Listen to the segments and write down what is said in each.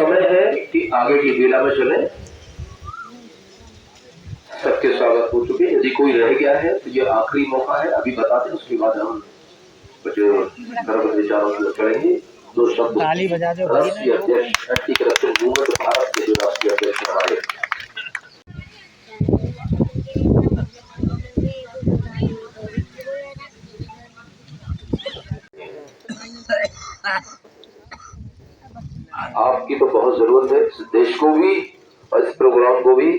समय है कि आगे की बेला में चले। सबके स्वागत हो चुके। यदि कोई रह गया है तो ये आखिरी मौका है, अभी बता दें, उसके बाद हम कुछ सरल विचारों की ओर चलेंगे। दो शब्द राष्ट्रीय अध्यक्ष एंटी करप्शन मूवमेंट भारत के जो राष्ट्रीय अध्यक्ष हमारे आपकी तो बहुत जरूरत है इस देश को भी और इस प्रोग्राम को भी,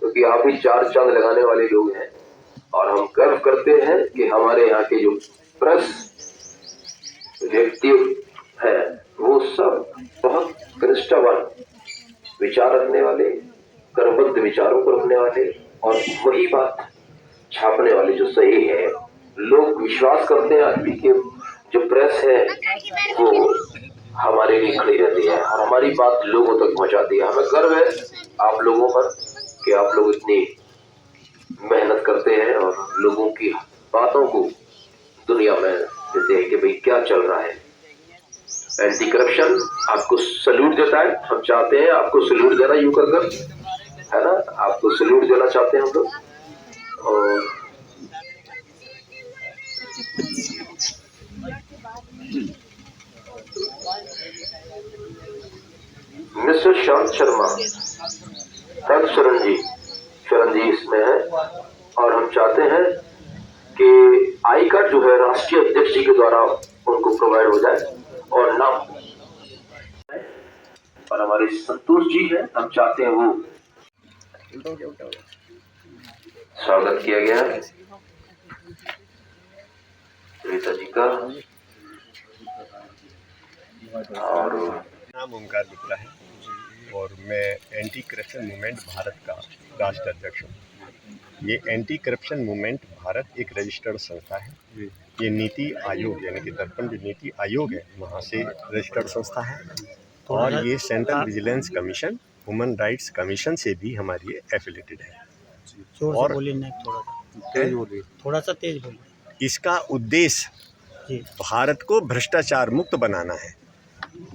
क्योंकि आप ही चार चांद लगाने वाले लोग हैं। और हम गर्व करते हैं कि हमारे यहाँ के जो प्रेस व्यक्ति है वो सब बहुत निष्ठावान विचार रखने वाले, क्रमबद्ध विचारों को रखने वाले और वही बात छापने वाले जो सही है। लोग विश्वास करते हैं आदमी के जो प्रेस है वो हमारे लिए खड़ी रहती है और हमारी बात लोगों तक पहुंचाती है। हमें गर्व है आप लोगों पर कि आप लोग इतनी मेहनत करते हैं और लोगों की बातों को दुनिया में देते हैं कि भाई क्या चल रहा है। एंटी करप्शन आपको सल्यूट देता है। हम चाहते हैं आपको सल्यूट देना, यूं कर है ना, आपको सल्यूट देना चाहते हैं हम लोग। और मिस्टर शांत शर्मा, शरण जी इसमें है और हम चाहते हैं कि आई कार्ड जो है राष्ट्रीय अध्यक्ष जी के द्वारा उनको प्रोवाइड हो जाए और नाम और हमारे संतोष जी है, हम चाहते हैं वो स्वागत किया गया रीता जी का। और नाम ओमकार गुप्ता है और मैं एंटी करप्शन मूवमेंट भारत का राष्ट्र अध्यक्ष हूँ। ये एंटी करप्शन मूवमेंट भारत एक रजिस्टर्ड संस्था है। ये नीति आयोग यानी कि दर्पण जो नीति आयोग है वहाँ से रजिस्टर्ड संस्था है और ये central vigilance commission, human rights commission से भी हमारी ये एफिलेटेड है। और थोड़ा सा तेज बोलिए। इसका उद्देश्य भारत को भ्रष्टाचार मुक्त बनाना है।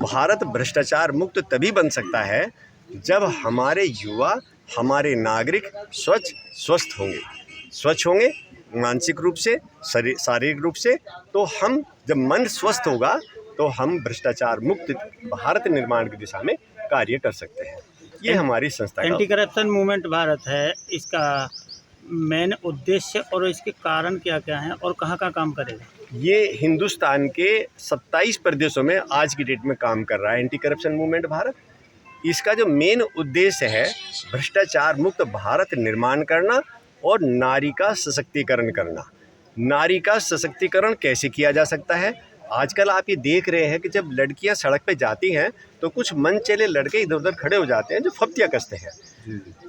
भारत भ्रष्टाचार मुक्त तभी बन सकता है जब हमारे युवा, हमारे नागरिक स्वस्थ होंगे मानसिक रूप से, शारीरिक रूप से। तो हम जब मन स्वस्थ होगा तो हम भ्रष्टाचार मुक्त भारत निर्माण की दिशा में कार्य कर सकते हैं। ये हमारी संस्था का एंटी करप्शन मूवमेंट भारत है। इसका मेन उद्देश्य और इसके कारण क्या क्या हैं और कहाँ काम करेगा? ये हिंदुस्तान के 27 प्रदेशों में आज की डेट में काम कर रहा है एंटी करप्शन मूवमेंट भारत। इसका जो मेन उद्देश्य है भ्रष्टाचार मुक्त भारत निर्माण करना और नारी का सशक्तिकरण करना। नारी का सशक्तिकरण कैसे किया जा सकता है? आजकल आप ये देख रहे हैं कि जब लड़कियां सड़क पे जाती हैं तो कुछ मनचले लड़के इधर उधर खड़े हो जाते हैं जो फप्तियाँ कसते हैं।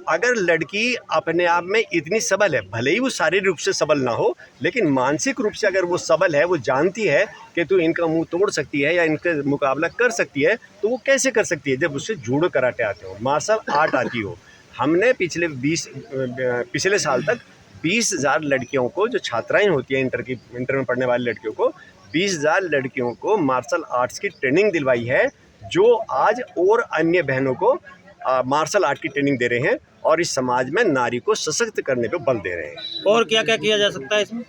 अगर लड़की अपने आप में इतनी सबल है, भले ही वो शारीरिक रूप से सबल ना हो, लेकिन मानसिक रूप से अगर वो सबल है, वो जानती है कि तू इनका मुंह तोड़ सकती है या इनका मुकाबला कर सकती है, तो वो कैसे कर सकती है? जब उससे जूडो कराटे आते हो, मार्शल आर्ट आती हो। हमने पिछले साल तक 20,000 लड़कियों को, जो छात्राएं होती हैं इंटर में पढ़ने वाली लड़कियों को, 20,000 लड़कियों को मार्शल आर्ट्स की ट्रेनिंग दिलवाई है, जो आज और अन्य बहनों को मार्शल आर्ट की ट्रेनिंग दे रहे हैं और इस समाज में नारी को सशक्त करने पे बल दे रहे हैं। और क्या क्या किया जा सकता है इसमें?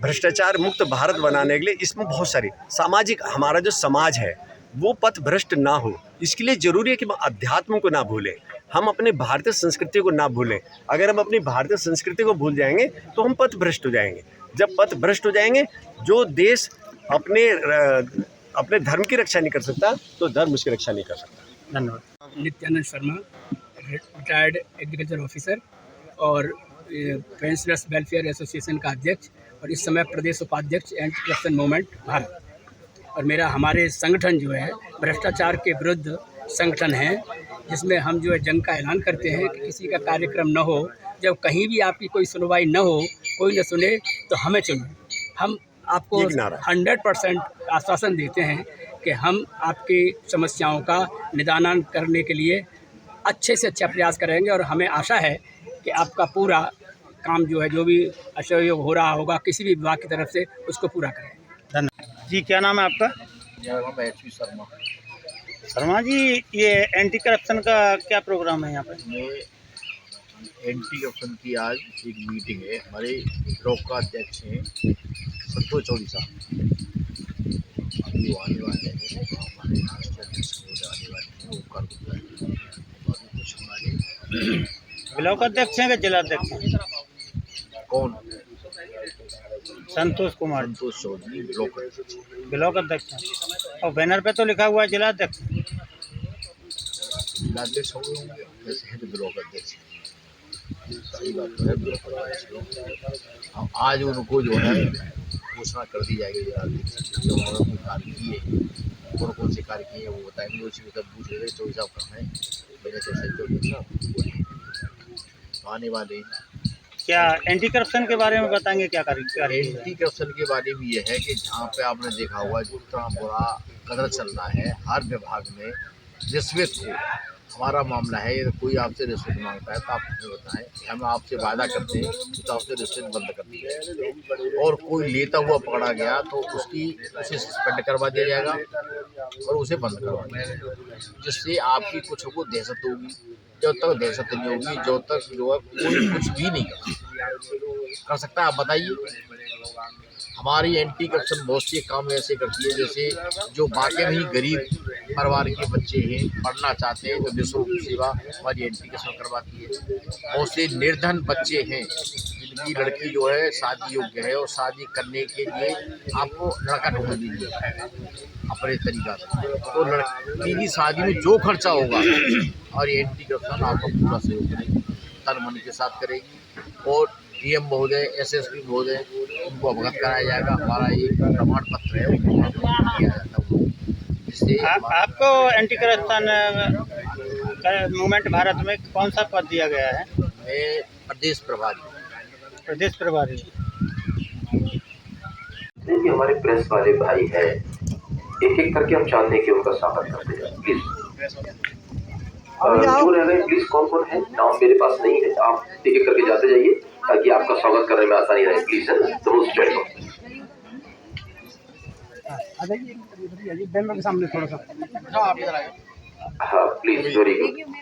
भ्रष्टाचार मुक्त भारत बनाने के लिए इसमें बहुत सारी सामाजिक, हमारा जो समाज है वो पथ भ्रष्ट ना हो, इसके लिए ज़रूरी है कि हम अध्यात्म को ना भूलें, हम अपने भारतीय संस्कृति को ना भूलें। अगर हम अपनी भारतीय संस्कृति को भूल जाएंगे तो हम पथ भ्रष्ट हो जाएंगे। जब पथ भ्रष्ट हो जाएंगे, जो देश अपने धर्म की रक्षा नहीं कर सकता तो धर्म उसकी रक्षा नहीं कर सकता। धन्यवाद। Nityanand Sharma, retired agriculture officer और पेंशनर्स वेलफेयर एसोसिएशन का अध्यक्ष और इस समय प्रदेश उपाध्यक्ष एंटी करप्शन मूवमेंट भारत। और हमारे संगठन जो है भ्रष्टाचार के विरुद्ध संगठन है, जिसमें हम जो है जंग का ऐलान करते हैं कि किसी का कार्यक्रम न हो, जब कहीं भी आपकी कोई सुनवाई न हो, कोई न सुने तो हमें चुनो। हम आपको 100% आश्वासन देते हैं कि हम आपकी समस्याओं का निदान करने के लिए अच्छे से अच्छा प्रयास करेंगे और हमें आशा है कि आपका पूरा काम जो है, जो भी असहयोग हो रहा होगा किसी भी विभाग की तरफ से, उसको पूरा करेंगे। धन्यवाद जी। क्या नाम है आपका? मेरा नाम HP शर्मा। शर्मा जी, ये एंटी करप्शन का क्या प्रोग्राम है यहाँ पर? में एंटी करप्शन की आज एक मीटिंग है। हमारे ब्लॉक का अध्यक्ष हैं संतोष चौधरी साहब, अभी वो आने वाले हैं। हमारे राष्ट्रीय अध्यक्ष होने आने वाले हैं ओमकार गुप्ता जी, और भी कुछ हमारे ब्लॉक अध्यक्ष हैं कि जिला अध्यक्ष हैं? कौन संतोष कुमार संतोष चौधरी ब्लॉक अध्यक्ष। ब्लॉक अध्यक्ष हैं, और बैनर पे तो लिखा हुआ है जिला अध्यक्ष। जिलाध्यक्ष हो गए होंगे, जैसे है तो ब्लॉक अध्यक्ष। सही बात तो है, ब्लॉक अध्यक्ष। अब आज उनको जो है घोषणा कर दी जाएगी जिलाध्यक्ष, जो उन्होंने कोई कार्य किए, कौन कौन से कार्य किए वो बताएंगे। उसी में सब पूछ रहे थे चौधरी साहब कहाँ हैं, मैंने तो सही चौधरी साहब आने वाले हैं। क्या एंटी करप्शन के बारे में बताएंगे? क्या कार्य? एंटी करप्शन के बारे में ये है कि जहाँ पे आपने देखा हुआ जितना बुरा कदर चल रहा है हर विभाग में रिश्वत को, हमारा मामला है ये, कोई आपसे रिश्वत मांगता है तो आप हमें बताएं, हम आपसे वादा करते हैं तो आपसे रिश्वत बंद कर दी जाए, और कोई लेता हुआ पकड़ा गया तो उसे सस्पेंड करवा दिया जाएगा और उसे बंद करवा दिया जाएगा, जिससे आपकी कुछ को दहशत होगी। जब तक दहशत नहीं होगी, जब तक जो है कोई कुछ भी नहीं कर सकता। आप बताइए, हमारी एंटी करप्शन बहुत से काम ऐसे करती है जैसे जो वाकई में ही गरीब परिवार के बच्चे हैं, पढ़ना चाहते हैं तो निःशुल्क सेवा हमारी एंटी करप्शन करवाती है। बहुत से निर्धन बच्चे हैं जिनकी लड़की जो है शादी योग्य है और शादी करने के लिए आपको लड़का ढूंढ दीजिए अपने तरीका से, तो लड़की की शादी में जो खर्चा होगा और ये एंटी करप्शन आपका पूरा सहयोग करेगी, तन मन के साथ करेगी। और डीएम महोदय, एसएसपी महोदय, उनको अवगत कराया जाएगा। हमारा ये प्रमाण पत्र है, वो प्रमाण पत्र दिया जाता है, जिससे आपको एंटी करप्शन मूवमेंट भारत में कौन सा पद दिया गया है? मैं प्रदेश प्रभारी। प्रदेश प्रभारी। ये हमारे प्रेस वाले भाई हैं, एक एक करके हम चाहते हैं कि उनका स्वागत करते जाए। प्लीज जो रह गए प्लीज, कौन कौन है, नाम मेरे पास नहीं है, आप एक एक करके जाते जाइए ताकि आपका स्वागत करने में आसानी रहे। प्लीज है तो स्ट्रेट सामने थोड़ा सा। हाँ प्लीज, वेरी गुड।